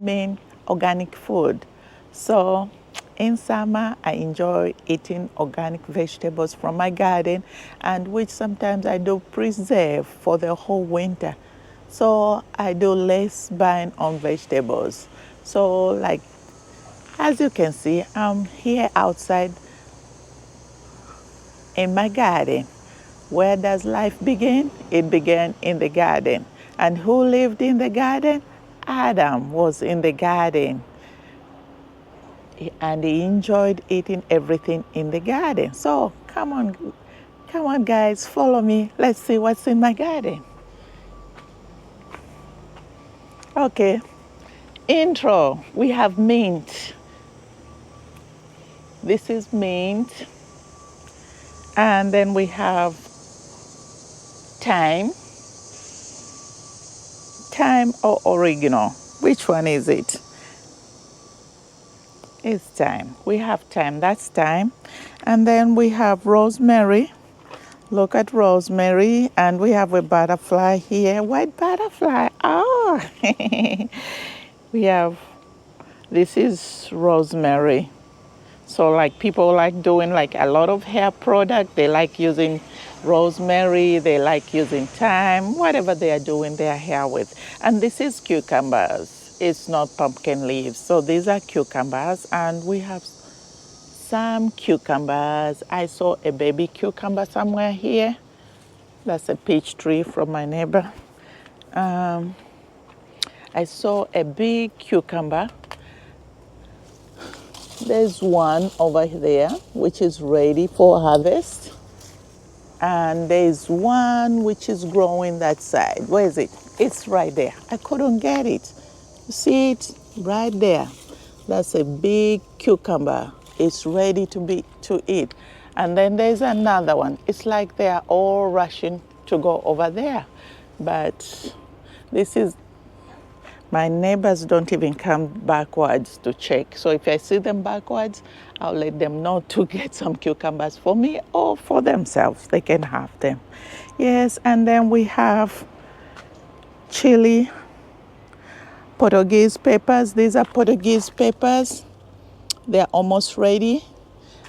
mean organic food. So in summer, I enjoy eating organic vegetables from my garden, and which sometimes I do preserve for the whole winter. So I do less buying on vegetables. So like, as you can see, I'm here outside in my garden. Where does life begin? It began in the garden. And who lived in the garden? Adam was in the garden. And he enjoyed eating everything in the garden. So come on guys, follow me. Let's see what's in my garden. Okay, intro, we have mint. This is mint. And then we have thyme. Thyme or oregano? Which one is it? It's thyme. We have thyme, that's thyme. And then we have rosemary. Look at rosemary. And we have a butterfly here. White butterfly. Oh! We have, this is rosemary. So like people like doing like a lot of hair product. They like using rosemary. They like using thyme, whatever they are doing their hair with. And this is cucumbers. It's not pumpkin leaves. So these are cucumbers, and we have some cucumbers. I saw a baby cucumber somewhere here. That's a peach tree from my neighbor. I saw a big cucumber. There's one over there which is ready for harvest. And there's one which is growing that side. Where is it? It's right there. I couldn't get it. You see it right there? That's a big cucumber. It's ready to eat. And then there's another one. It's like they're all rushing to go over there. But this is, my neighbors don't even come backwards to check. So if I see them backwards, I'll let them know to get some cucumbers for me or for themselves. They can have them. Yes, and then we have chili, Portuguese peppers. These are Portuguese peppers. They're almost ready,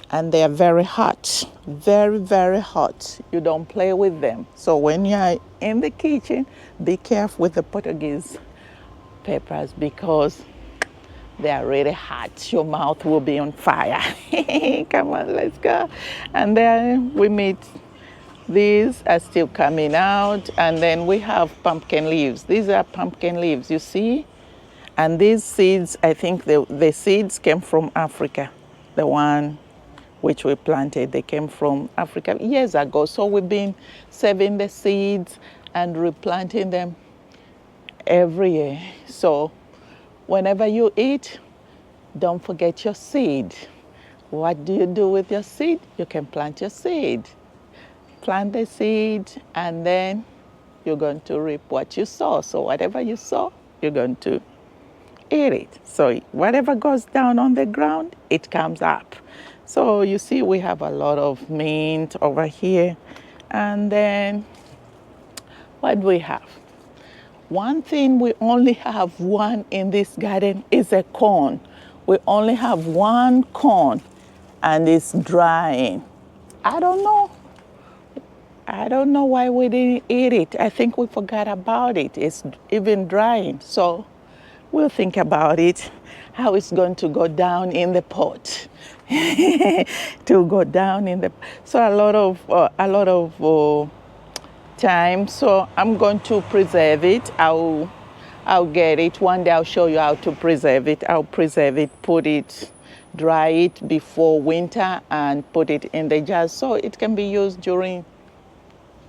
and they're very hot. Very, very hot. You don't play with them. So when you're in the kitchen, be careful with the Portuguese peppers because they are really hot. Your mouth will be on fire. Come on, let's go. And then we meet, these are still coming out. And then we have pumpkin leaves. These are pumpkin leaves, you see? And these seeds, I think the seeds came from Africa. The one which we planted, they came from Africa years ago. So we've been saving the seeds and replanting them every year. So whenever you eat, don't forget your seed. What do you do with your seed? You can plant your seed. Plant the seed, and then you're going to reap what you sow. So whatever you sow, you're going to eat it. So whatever goes down on the ground, it comes up. So you see we have a lot of mint over here. And then what do we have? One thing, we only have one in this garden is a corn. We only have one corn, and it's drying. I don't know. I don't know why we didn't eat it. I think we forgot about it. It's even drying. So we'll think about it, how it's going to go down in the pot. To go down in the, so a lot of time. So I'm going to preserve it. I'll get it. One day I'll show you how to preserve it. I'll preserve it, put it, dry it before winter, and put it in the jars so it can be used during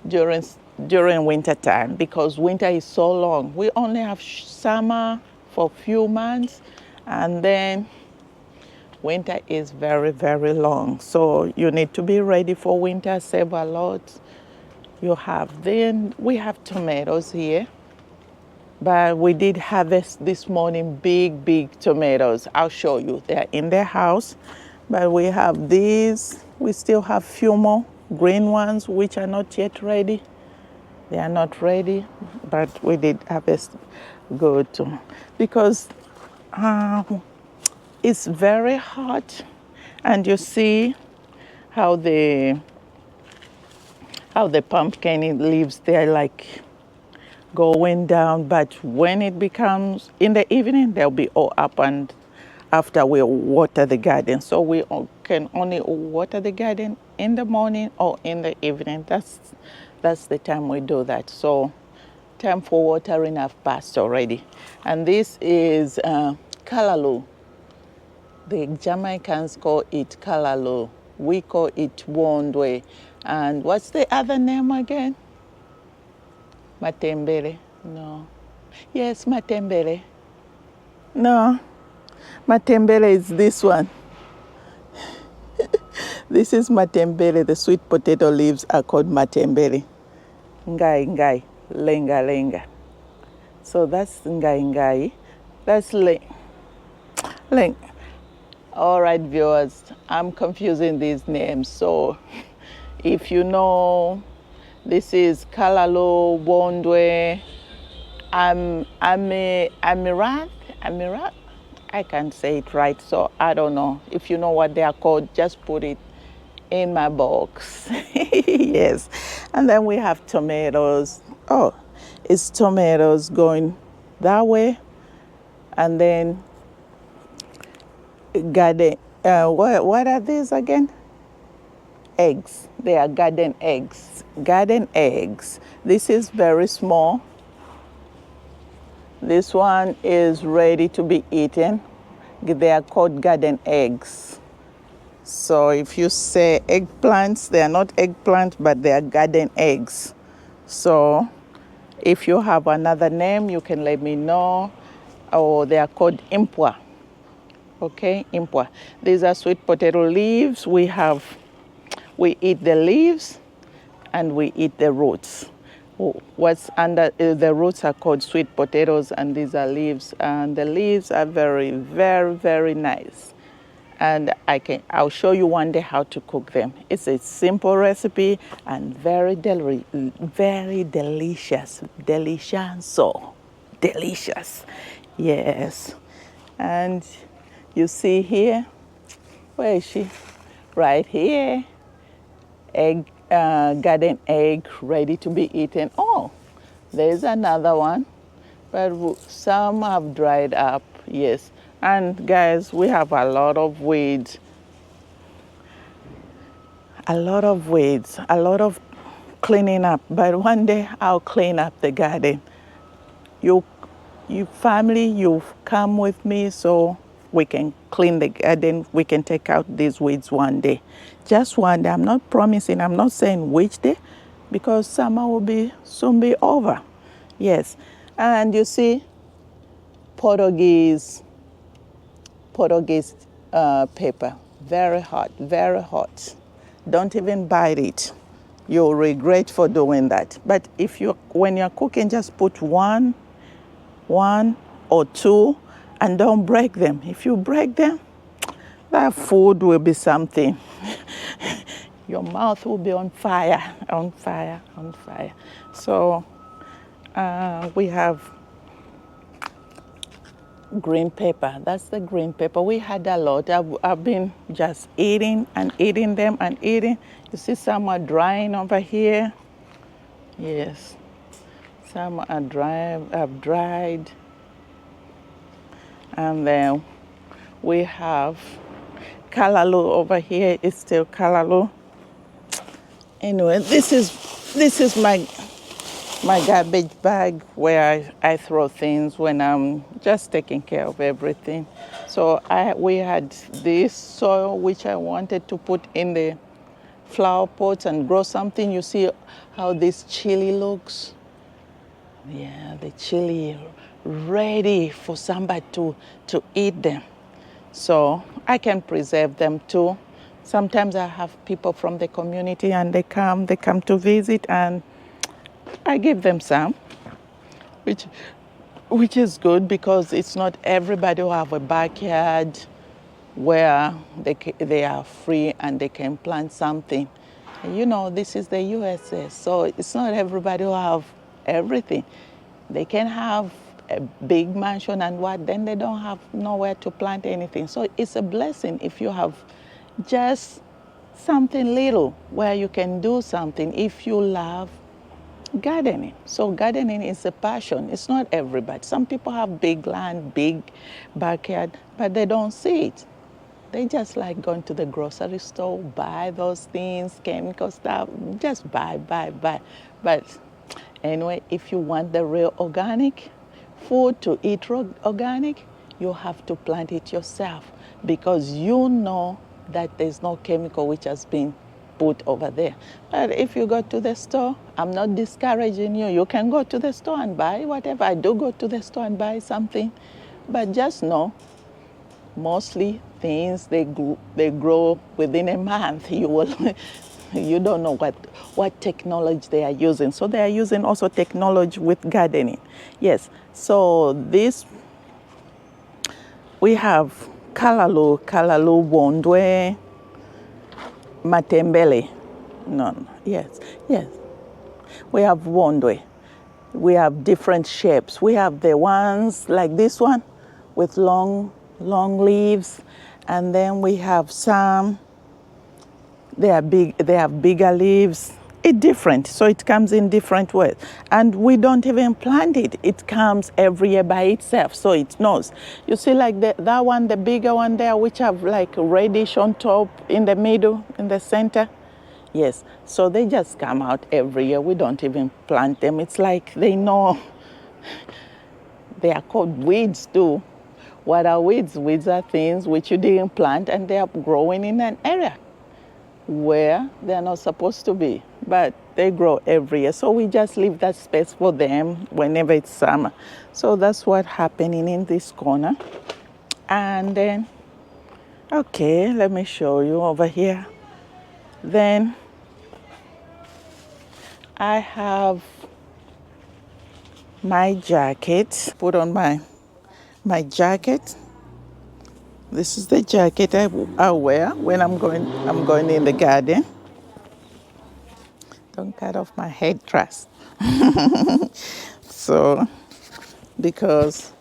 winter time, because winter is so long. We only have summer for a few months, and then winter is very, very long. So you need to be ready for winter, save a lot. Then we have tomatoes here, but we did harvest this morning big tomatoes. I'll show you. They're in the house, but we have these. We still have few more green ones which are not yet ready. They are not ready, but we did harvest good too. Because It's very hot, and you see how the pumpkin leaves, they're like going down. But when it becomes in the evening, they'll be all up, and after we water the garden. So we can only water the garden in the morning or in the evening. That's the time we do that. So time for watering have passed already. And this is callaloo. The Jamaicans call it callaloo. We call it wondwe. And what's the other name again? Matembele. No. Yes, matembele. No. Matembele is this one. This is matembele. The sweet potato leaves are called matembele. Ngai ngai. Lenga lenga. So that's ngai ngai. That's leng. All right, viewers, I'm confusing these names. So if you know, this is callaloo, wondwe, amirat. I can't say it right, so I don't know. If you know what they are called, just put it in my box. Yes. And then we have tomatoes. Oh, it's tomatoes going that way. And then garden, what are these again? Eggs. They are garden eggs. Garden eggs. This is very small. This one is ready to be eaten. They are called garden eggs. So if you say eggplants, they are not eggplant, but they are garden eggs. So if you have another name, you can let me know. Or they are called impwa. Okay, impwa. These are sweet potato leaves. We eat the leaves and we eat the roots. What's under the roots are called sweet potatoes, and these are leaves. And the leaves are very, very, very nice. And I'll show you one day how to cook them. It's a simple recipe and very delicious. Delicioso. Delicious. Yes. And you see here, where is she? Right here. Egg, garden egg ready to be eaten. Oh, there's another one, but some have dried up. Yes. And guys, we have a lot of weeds. A lot of cleaning up. But one day I'll clean up the garden. You family, you come with me so we can clean the garden. We can take out these weeds one day. Just one day. I'm not promising. I'm not saying which day, because summer will soon be over. Yes. And you see, Portuguese pepper. Very hot, very hot. Don't even bite it. You'll regret for doing that. But when you're cooking, just put one or two, and don't break them. If you break them, that food will be something. Your mouth will be on fire. So we have green pepper. That's the green pepper. We had a lot. I've been just eating and eating them and eating. You see some are drying over here. Yes. Some are have dried. And then we have callaloo over here. It's still callaloo. Anyway, this is my garbage bag where I throw things when I'm just taking care of everything. So we had this soil which I wanted to put in the flower pots and grow something. You see how this chili looks? Yeah, the chili ready for somebody to eat them. So I can preserve them too. Sometimes I have people from the community and they come to visit, and I give them some, which is good, because it's not everybody who have a backyard where they are free and they can plant something. You know, this is the USA, so it's not everybody who have everything. They can have a big mansion and what, then they don't have nowhere to plant anything. So it's a blessing if you have just something little where you can do something if you love gardening. So gardening is a passion. It's not everybody. Some people have big land, big backyard, but they don't see it. They just like going to the grocery store, buy those things, chemical stuff, just buy. But anyway, if you want the real organic food to eat organic, you have to plant it yourself because you know that there's no chemical which has been put over there. But if you go to the store, I'm not discouraging you. You can go to the store and buy whatever. I do go to the store and buy something, but just know mostly things they grow within a month. You don't know what technology they are using. So they are using also technology with gardening. Yes. So this we have Kalalu Wondwe Matembele. No. Yes. We have Wondwe. We have different shapes. We have the ones like this one with long leaves, and then we have some, they are big, they have bigger leaves. It's different, so it comes in different ways. And we don't even plant it. It comes every year by itself, so it knows. You see like that one, the bigger one there, which have like reddish on top, in the middle, in the center. Yes, so they just come out every year. We don't even plant them. It's like they know. They are called weeds too. What are weeds? Weeds are things which you didn't plant and they are growing in an area where they are not supposed to be, but they grow every year. So we just leave that space for them whenever it's summer. So that's what's happening in this corner. And then, okay, let me show you over here. Then I have my jacket, put on my jacket. This is the jacket I wear when I'm going in the garden. Don't cut off my head dress. So, because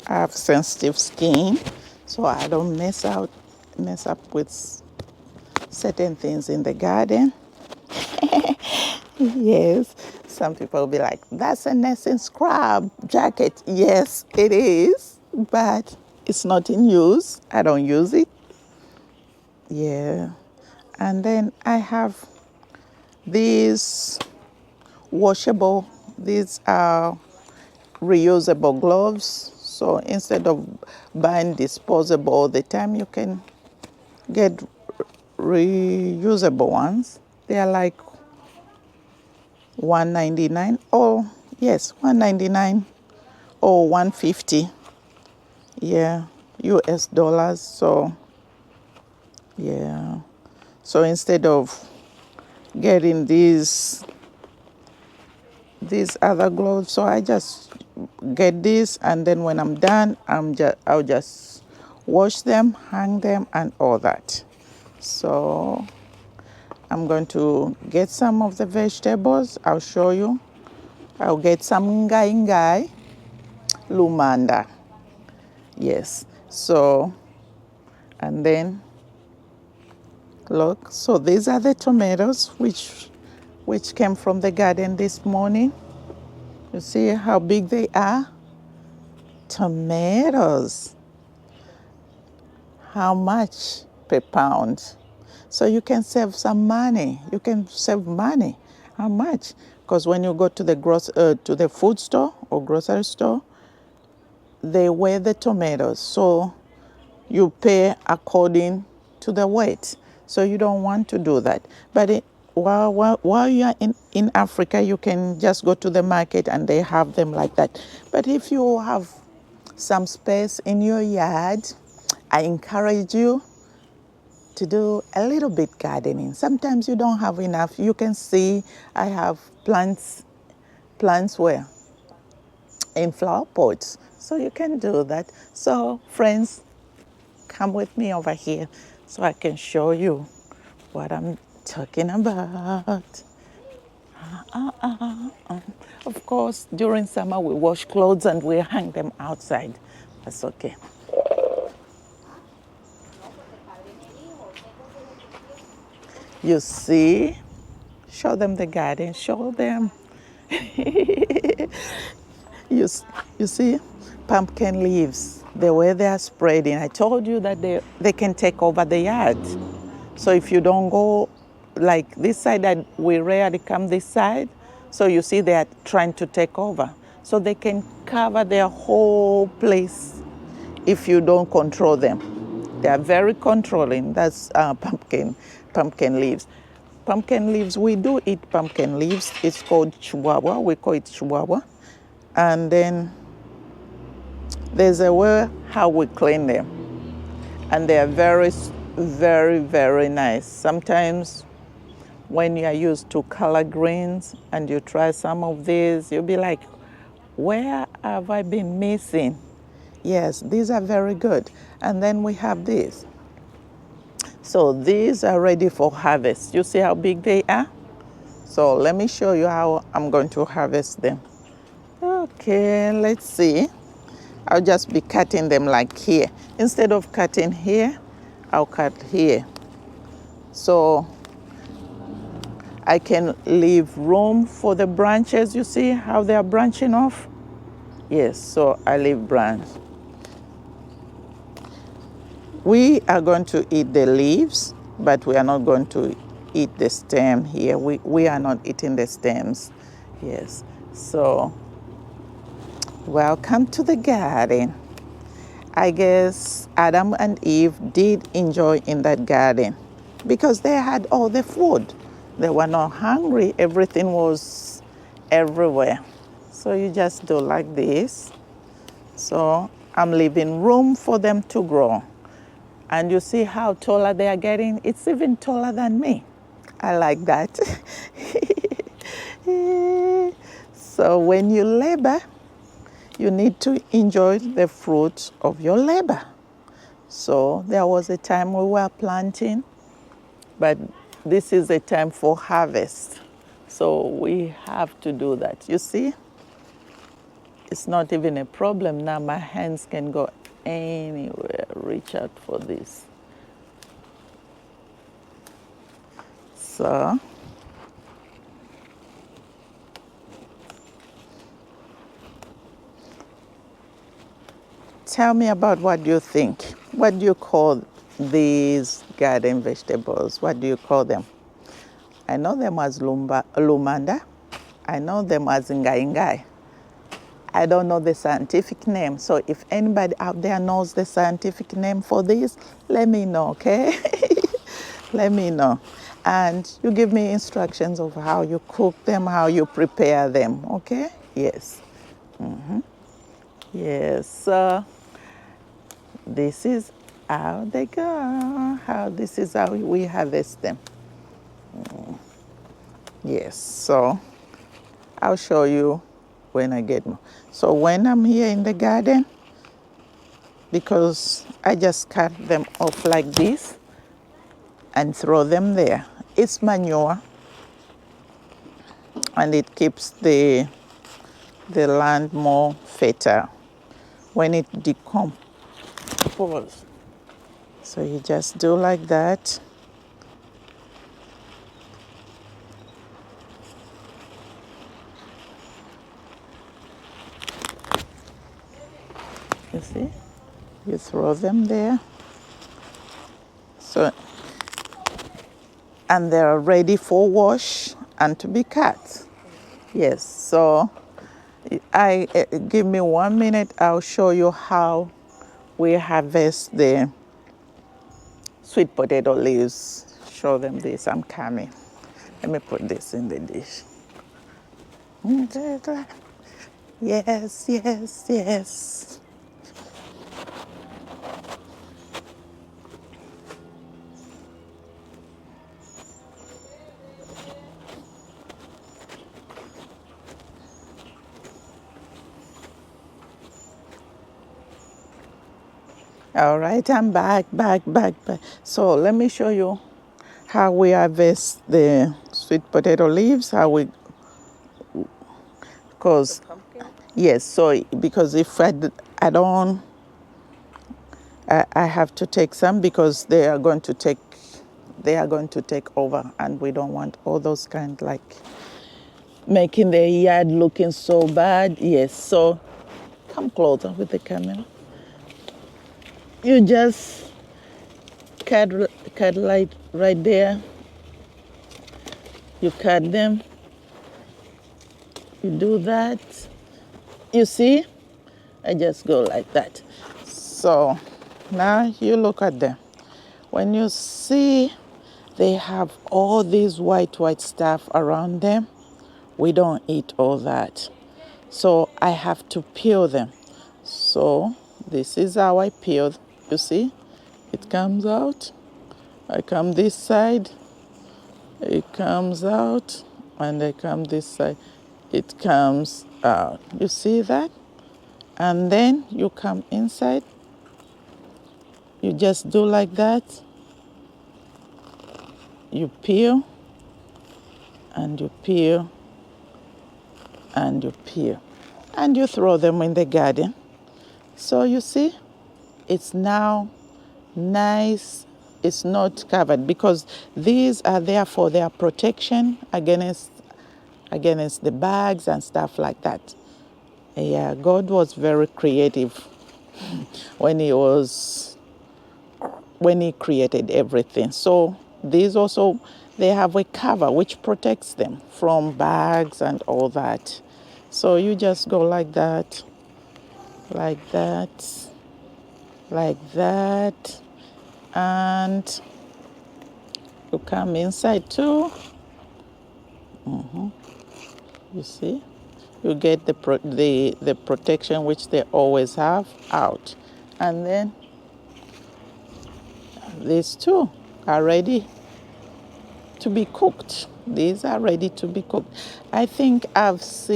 I have sensitive skin, so I don't mess up with certain things in the garden. Yes, some people will be like, that's a nursing scrub jacket. Yes, it is, but it's not in use. I don't use it. Yeah. And then I have these washable, these are reusable gloves. So instead of buying disposable all the time, you can get reusable ones. They are like $1.99 or yes, $1.99 or $1.50. Yeah, US dollars. So yeah. So instead of getting these other gloves, so I just get this, and then when I'm done, I'll just wash them, hang them, and all that. So I'm going to get some of the vegetables. I'll show you. I'll get some ngai lumanda. Yes. So, and then look. So these are the tomatoes which came from the garden this morning. You see how big they are? Tomatoes. How much per pound? So you can save some money. You can save money. How much? Because when you go to the food store or grocery store, they weigh the tomatoes. So you pay according to the weight. So you don't want to do that. But while you are in Africa, you can just go to the market and they have them like that. But if you have some space in your yard, I encourage you to do a little bit gardening. Sometimes you don't have enough. You can see I have plants where? In flower pots. So you can do that. So friends, come with me over here so I can show you what I'm talking about. Of course, during summer we wash clothes and we hang them outside. That's okay. You see? Show them the garden. Show them. You, you see? Pumpkin leaves, the way they are spreading. I told you that they can take over the yard. So if you don't go like this side, that we rarely come this side. So you see they are trying to take over. So they can cover their whole place if you don't control them. They are very controlling. That's pumpkin leaves. Pumpkin leaves, we do eat pumpkin leaves. It's called chihuahua. We call it chihuahua. And then there's a way how we clean them. And they are very, very, very nice. Sometimes when you are used to color greens and you try some of these, you'll be like, where have I been missing? Yes, these are very good. And then we have these. So these are ready for harvest. You see how big they are? So let me show you how I'm going to harvest them. Okay, let's see. I'll just be cutting them like here. Instead of cutting here, I'll cut here. So I can leave room for the branches. You see how they are branching off? Yes, so I leave branch. We are going to eat the leaves, but we are not going to eat the stem here. We are not eating the stems. Yes, so welcome to the garden. I guess Adam and Eve did enjoy in that garden because they had all the food. They were not hungry. Everything was everywhere. So you just do like this. So I'm leaving room for them to grow. And you see how taller they are getting? It's even taller than me. I like that. So when you labor, you need to enjoy the fruits of your labor. So there was a time we were planting, but this is a time for harvest. So we have to do that. You see? It's not even a problem now. My hands can go anywhere, reach out for this. So tell me about what you think. What do you call these garden vegetables? What do you call them? I know them as lumanda. I know them as ngai. I don't know the scientific name. So if anybody out there knows the scientific name for this, let me know, okay? Let me know. And you give me instructions of how you cook them, how you prepare them, okay? Yes. Yes. This is how they go. This is how we harvest them. Yes. So I'll show you when I get more. So when I'm here in the garden, because I just cut them off like this and throw them there. It's manure and it keeps the land more fertile when it decomposes. So you just do like that. You see? You throw them there. So, and they're ready for wash and to be cut. Yes, so give me 1 minute, I'll show you how we harvest the sweet potato leaves. Show them this, I'm coming. Let me put this in the dish. Yes, yes, yes. All right, I'm back. So let me show you how we harvest the sweet potato leaves, how we because yes, so because if I don't, I have to take some because they are going to take over, and we don't want all those kind like making the yard looking so bad. Yes, so come closer with the camera. You just cut right there. You cut them. You do that. You see? I just go like that. So now you look at them. When you see they have all these white stuff around them, we don't eat all that. So I have to peel them. So this is how I peel. You see? It comes out. I come this side. It comes out. And I come this side. It comes out. You see that? And then you come inside. You just do like that. You peel. And you peel. And you peel. And you throw them in the garden. So you see, it's now nice. It's not covered because these are there for their protection against the bugs and stuff like that. Yeah, God was very creative when he created everything. So these also, they have a cover which protects them from bugs and all that. So you just go like that, like that, like that, and you come inside too. You see, you get the protection which they always have out, and then these two are ready to be cooked. These are ready to be cooked. I think I was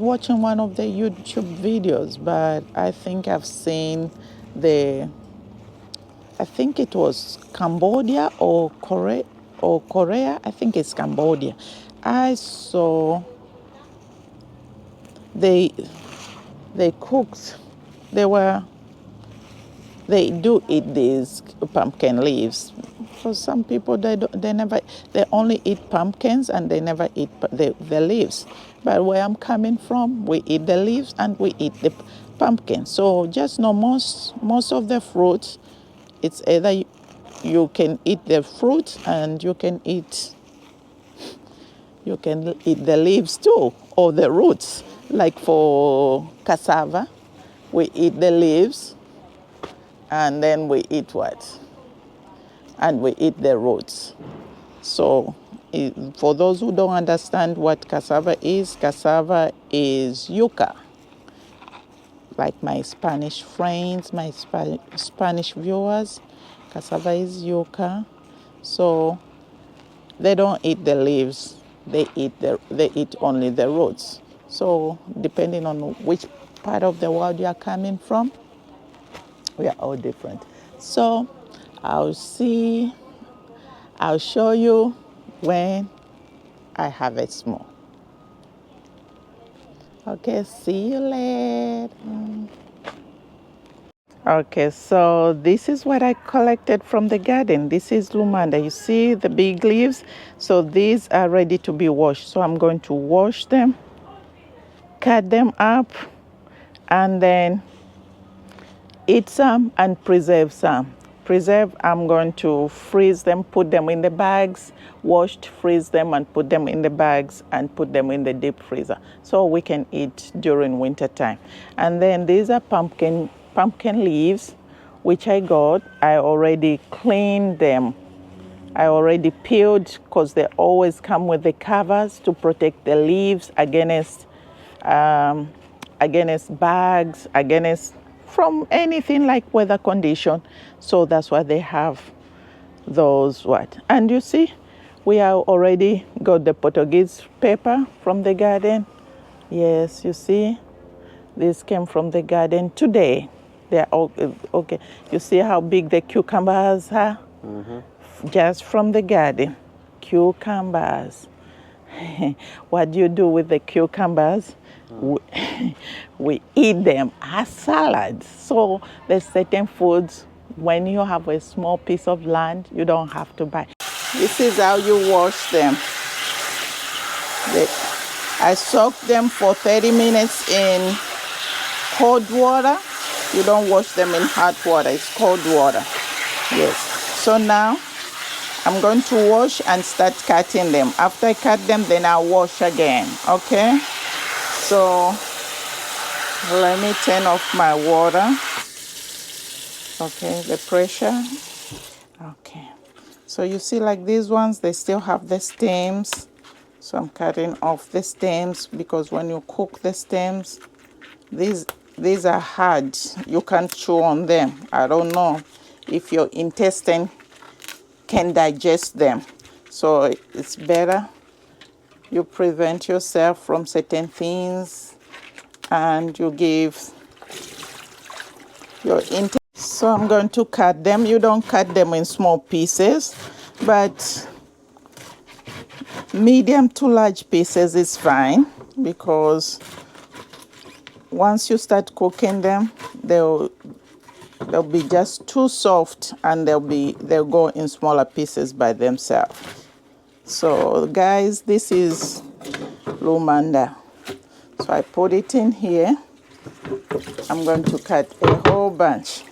watching one of the YouTube videos, but I think I've seen I think it was Cambodia or Korea. I think it's Cambodia. I saw they cooked. They do eat these pumpkin leaves. For some people, they only eat pumpkins and they never eat the leaves. But where I'm coming from, we eat the leaves and we eat the pumpkin. So just know most of the fruits, it's either you can eat the fruit and you can eat the leaves too, or the roots. Like for cassava, we eat the leaves and then we eat what? And we eat the roots. So for those who don't understand what cassava is yuca. Like my Spanish friends, my Spanish viewers, cassava is yuca. So they don't eat the leaves. They eat only the roots. So depending on which part of the world you are coming from, we are all different. So I'll show you when I harvest more. Okay, see you later. Okay, so this is what I collected from the garden. This is Lumanda. You see the big leaves? So these are ready to be washed. So I'm going to wash them, cut them up, and then eat some and preserve some. Preserve, I'm going to freeze them, put them in the bags, washed, freeze them, and put them in the bags and put them in the deep freezer so we can eat during winter time. And then these are pumpkin leaves, which I got. I already cleaned them. I already peeled because they always come with the covers to protect the leaves against bugs, from anything like weather condition. So that's why they have those what. And you see, we have already got the Portuguese pepper from the garden. Yes, you see, this came from the garden today. They're all okay. You see how big the cucumbers are? Mm-hmm. Just from the garden, cucumbers. What do you do with the cucumbers? We, we eat them as salads. So there's certain foods, when you have a small piece of land, you don't have to buy. This is how you wash them. I soak them for 30 minutes in cold water. You don't wash them in hot water, it's cold water. Yes. So now I'm going to wash and start cutting them. After I cut them, then I'll wash again, okay? So let me turn off my water. Okay, the pressure. Okay. So you see, like these ones, they still have the stems. So I'm cutting off the stems because when you cook the stems, these are hard. You can't chew on them. I don't know if your intestine can digest them. So it's better you prevent yourself from certain things and you give your intestine. So I'm going to cut them. You don't cut them in small pieces, but medium to large pieces is fine because once you start cooking them, they'll be just too soft and they'll go in smaller pieces by themselves. So guys, this is lumanda. So I put it in here. I'm going to cut a whole bunch.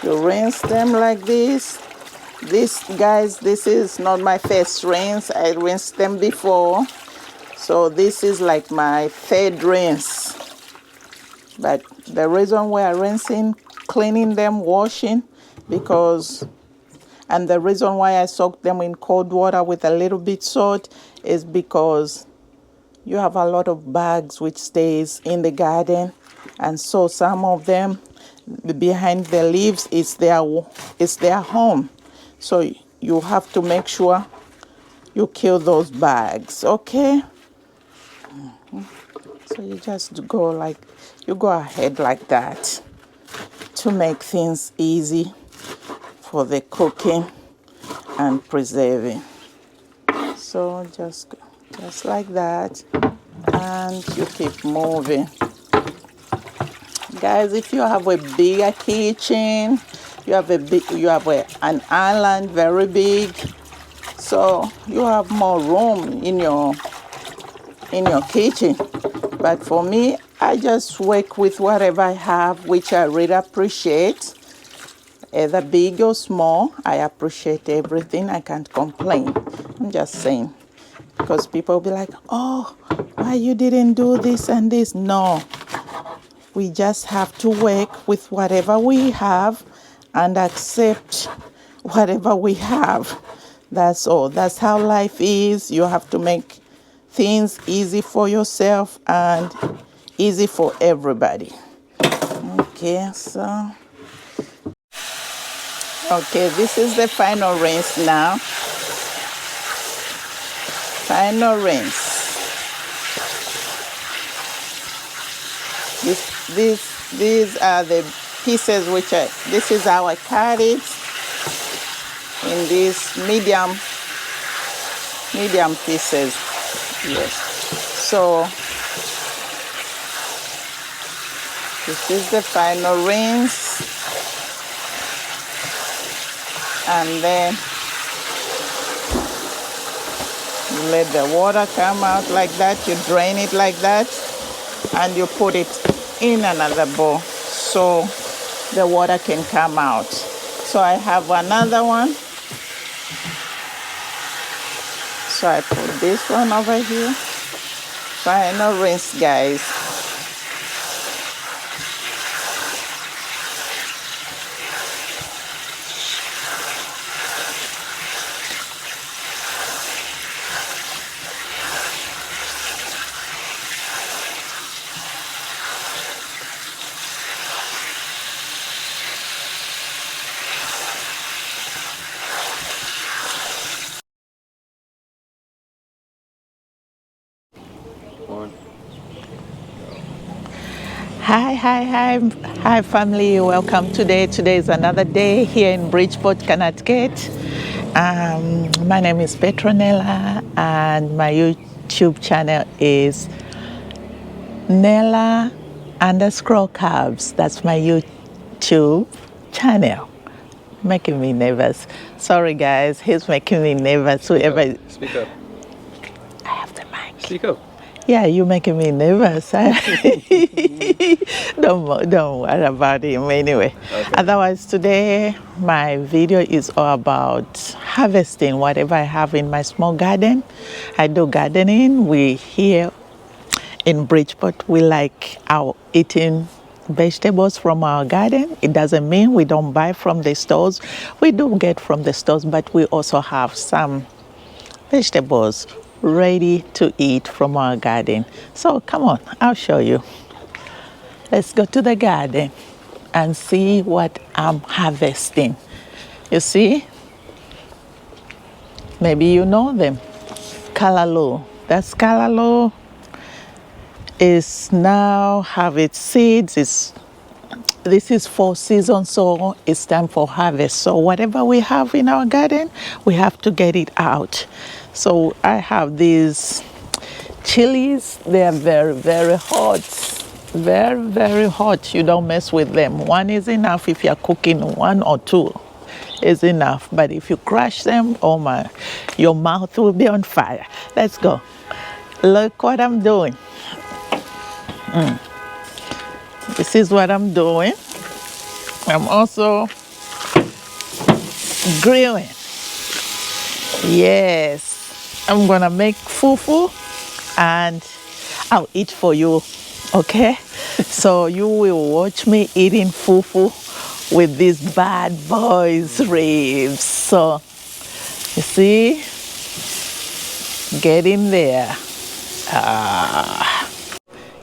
You rinse them like this. This, guys, this is not my first rinse. I rinsed them before. So this is like my third rinse. But the reason we are rinsing, cleaning them, washing, and the reason why I soak them in cold water with a little bit salt is because you have a lot of bugs which stays in the garden. And so some of them behind the leaves is their home. So you have to make sure you kill those bugs, okay? So you just go ahead like that to make things easy for the cooking and preserving. So just like that, and you keep moving. Guys, if you have a bigger kitchen, you have an island very big, so you have more room in your kitchen. But for me, I just work with whatever I have, which I really appreciate. Either big or small, I appreciate everything. I can't complain. I'm just saying. Because people will be like, oh, why you didn't do this and this? No. We just have to work with whatever we have and accept whatever we have. That's all. That's how life is. You have to make things easy for yourself and easy for everybody. Okay, so. Okay, this is the final rinse now. Final rinse. These are the pieces this is how I cut it in these medium pieces. Yes. So this is the final rinse. And then you let the water come out like that. You drain it like that. And you put it in another bowl so the water can come out. So I have another one. So I put this one over here. Final rinse, guys. Hi family, welcome today. Today is another day here in Bridgeport, Connecticut. My name is Petronella, and my YouTube channel is Nella_Carbs. That's my YouTube channel. Making me nervous. Sorry, guys. He's making me nervous. Whoever. Speak up. I have the mic. Speak up. Yeah, you're making me nervous. Don't worry about him anyway. Okay. Otherwise, today my video is all about harvesting whatever I have in my small garden. I do gardening. We here in Bridgeport, we like our eating vegetables from our garden. It doesn't mean we don't buy from the stores. We do get from the stores, but we also have some vegetables ready to eat from our garden. So come on, I'll show you. Let's go to the garden and see what I'm harvesting. You see? Maybe you know them. Callaloo. That's callaloo. Is now have its seeds. This is fall season, so it's time for harvest. So whatever we have in our garden, we have to get it out. So I have these chilies. They are very, very hot. Very, very hot. You don't mess with them. One is enough if you're cooking. 1 or 2 is enough. But if you crush them, oh my, your mouth will be on fire. Let's go. Look what I'm doing. This is what I'm doing. I'm also grilling. Yes, I'm gonna make fufu and I'll eat for you, okay? So you will watch me eating fufu with these bad boys ribs. So you see, get in there.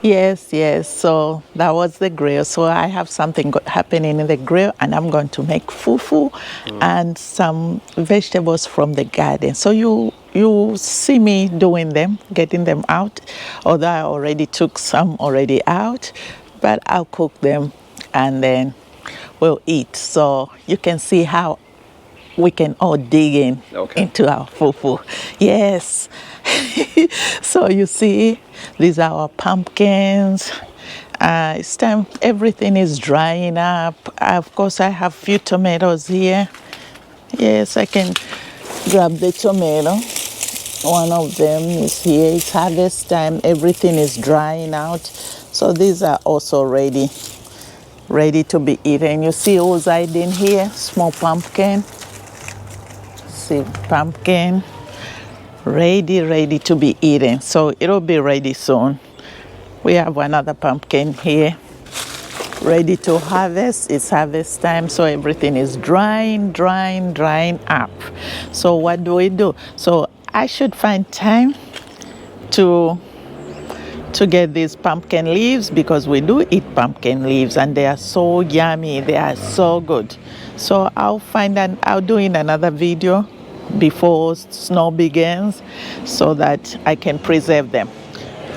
Yes, so that was the grill. So I have something happening in the grill, and I'm going to make fufu and some vegetables from the garden. So you see me doing them, getting them out, although I already took some already out, but I'll cook them and then we'll eat. So you can see how we can all dig in into our fufu. Yes. So you see, these are our pumpkins. It's time, everything is drying up. Of course, I have few tomatoes here. Yes, I can grab the tomato. One of them is here. It's harvest time. Everything is drying out. So these are also ready to be eaten. You see who's hiding here? Small pumpkin. See, pumpkin. Ready to be eaten. So it'll be ready soon. We have another pumpkin here ready to harvest. It's harvest time, so everything is drying up. So what do? So I should find time to get these pumpkin leaves, because we do eat pumpkin leaves and they are so yummy, they are so good. So I'll do in another video before snow begins, so that I can preserve them.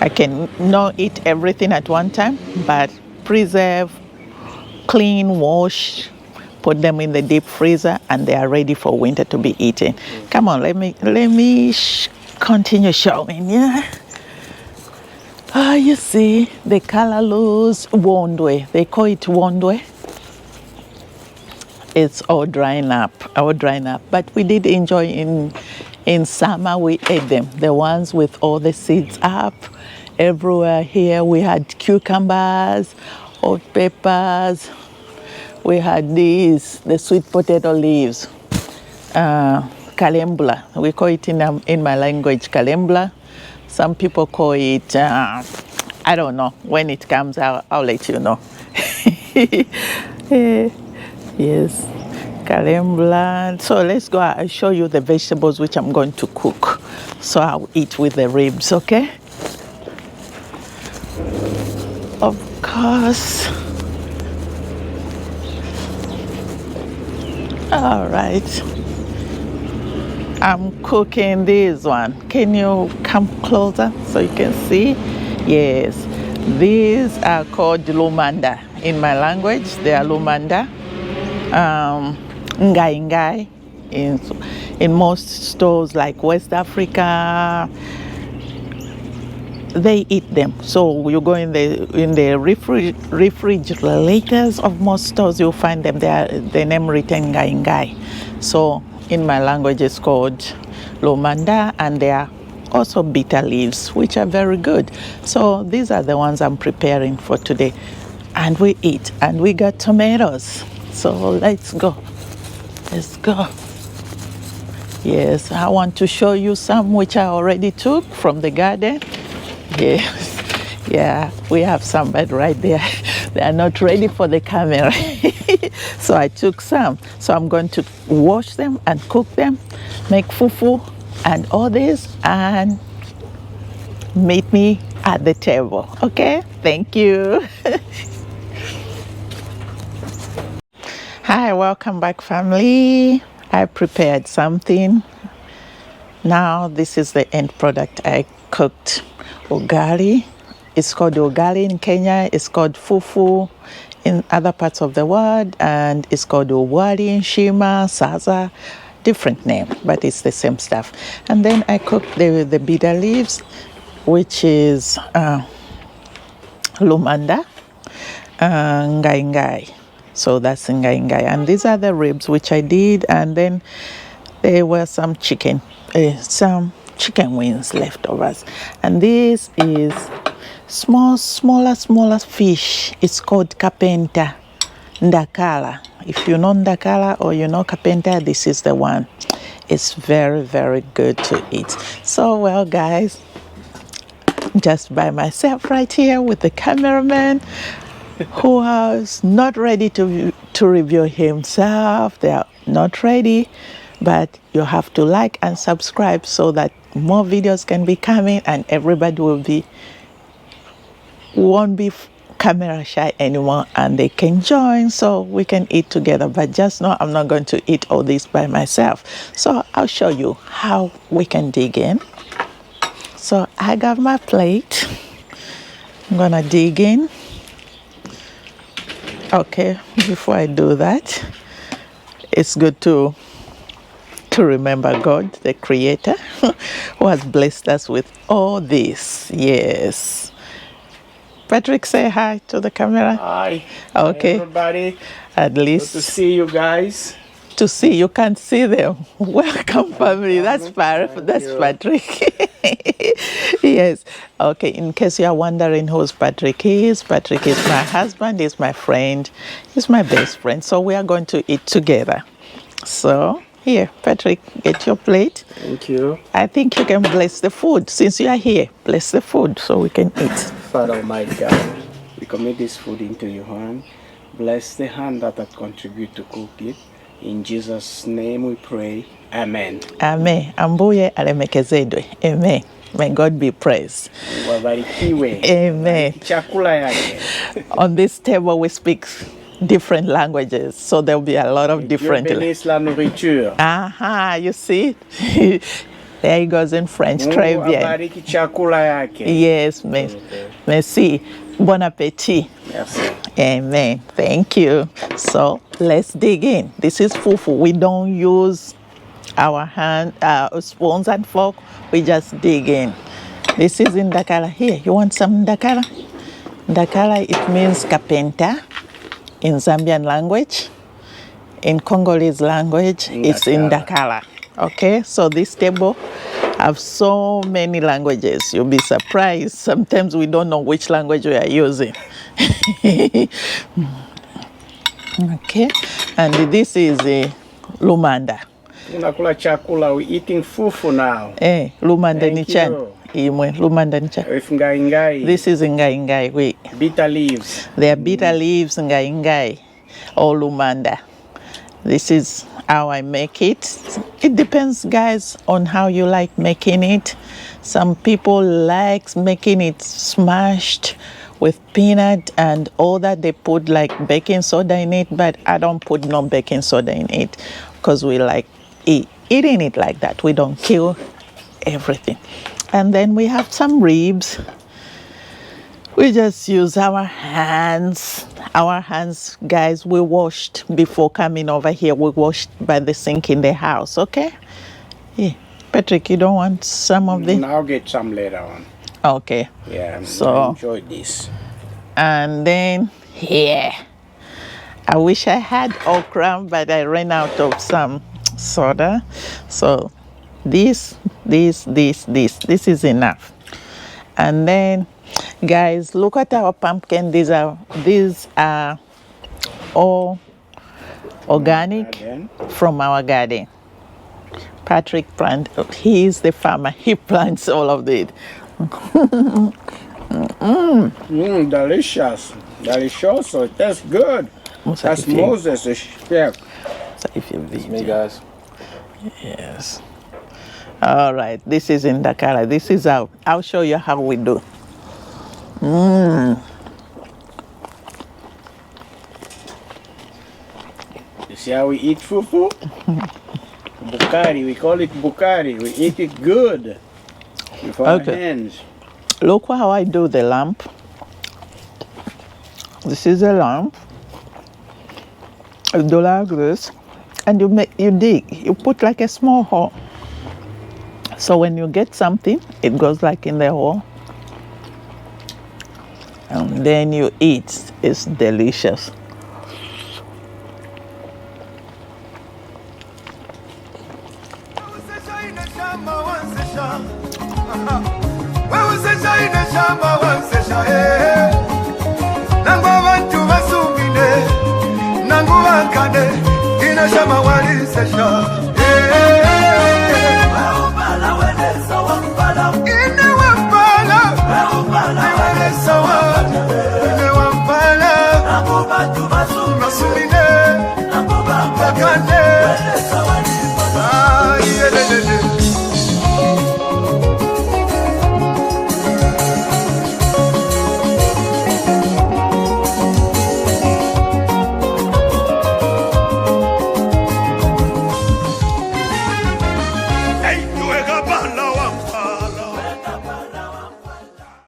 I can not eat everything at one time, but preserve, clean, wash, put them in the deep freezer, and they are ready for winter to be eaten. Come on, let me continue showing. Yeah. You see the callaloo's wondwe. They call it wondwe. It's all drying up. But we did enjoy in summer. We ate them, the ones with all the seeds up. Everywhere here we had cucumbers, hot peppers. We had the sweet potato leaves, calembla. We call it in my language calembla. Some people call it, I don't know. When it comes out, I'll let you know. Yes, calembla. So let's go. I'll show you the vegetables which I'm going to cook. So I'll eat with the ribs, okay? Of course. All right. I'm cooking this one. Can you come closer so you can see? Yes. These are called lumanda. In my language, they are lumanda. Ngai ngai. in most stores like West Africa. They eat them. So you go in the refrigerators of most stores, you'll find them. The name written ngai. So in my language, it's called lumanda, and they are also bitter leaves, which are very good. So these are the ones I'm preparing for today, and we eat. And we got tomatoes. So let's go. Let's go. Yes, I want to show you some which I already took from the garden. Yes, yeah, we have some, but right there, they are not ready for the camera. So I took some. So I'm going to wash them and cook them, make fufu and all this, and meet me at the table. Okay, thank you. Hi, welcome back, family. I prepared something. Now this is the end product. I cooked ugali. It's called ugali in Kenya. It's called fufu in other parts of the world, and it's called uwali in Shima, Saza, different name, but it's the same stuff. And then I cooked the bitter leaves, which is lumanda, ngai. So that's ngai. And these are the ribs which I did, and then there were some chicken wings leftovers. And this is smaller fish. It's called kapenta, ndakala. If you know ndakala or you know kapenta, this is the one. It's very, very good to eat. So, well, guys, just by myself right here with the cameraman who was not ready to review himself. They are not ready, but you have to like and subscribe so that more videos can be coming and everybody won't be camera shy anymore, and they can join so we can eat together. But just know I'm not going to eat all this by myself. So I'll show you how we can dig in. So I got my plate. I'm gonna dig in. Okay, before I do that, it's good to remember God, the Creator, who has blessed us with all this. Yes. Patrick, say hi to the camera. Hi. Okay. Hi, everybody. At least. Good to see you guys. To see, you can't see them. Welcome, family. That's Patrick. Yes. Okay, in case you are wondering who Patrick is my husband, he's my friend, he's my best friend. So we are going to eat together. So, here, Patrick, get your plate. Thank you. I think you can bless the food. Since you are here, bless the food so we can eat. Father Almighty God, we commit this food into your hand. Bless the hand that contribute to cook it. In Jesus' name we pray. Amen. Amen. Ambuye alemekezedwe. Amen. May God be praised. Amen. On this table we speak different languages, so there will be a lot of different. Aha, you see? There he goes in French. Très bien. Yes, merci. Bon appétit. Merci. Amen. Thank you. So let's dig in. This is fufu. We don't use our spoons and fork. We just dig in. This is ndakala. Here, you want some ndakala? Ndakala, it means kapenta in Zambian language. In Congolese language, it's ndakala. Okay, so this table have so many languages. You'll be surprised. Sometimes we don't know which language we are using. Okay, and this is lumanda. Unakula chakula, we're eating fufu now. Lumanda nichan. Lumanda nichan. With ngai. This is ngai. Bitter leaves. They are bitter leaves, ngai, or lumanda. This is how I make it. It depends, guys, on how you like making it. Some people like making it smashed with peanut and all that. They put like baking soda in it, but I don't put no baking soda in it because we like eating it like that. We don't kill everything. And then we have some ribs. We just use our hands. Our hands, guys, we washed before coming over here. We washed by the sink in the house, okay? Yeah. Patrick, you don't want some of the? I'll get some later on. Okay. Yeah, I So, enjoy this. and then here. I wish I had okra, but I ran out of some soda. So this is enough. And then, guys, look at our pumpkin. These are all organic Garden. from our garden. Patrick plant. He is the farmer. He plants all of it. Delicious. Delicioso. That's good. That's Moses, the chef. So if you Me, guys. Yes. All right. This is in Dakar. This is out. I'll show you how we do. You see how we eat fufu? Bukari. We call it bukari. We eat it good. With our hands. Look how I do the lamb. This is a lamb. You do like this, and you dig. You put like a small hole. So when you get something, it goes like in the hole, and then you eat. It's delicious. Wewe usesha ine shamba, wewe usesha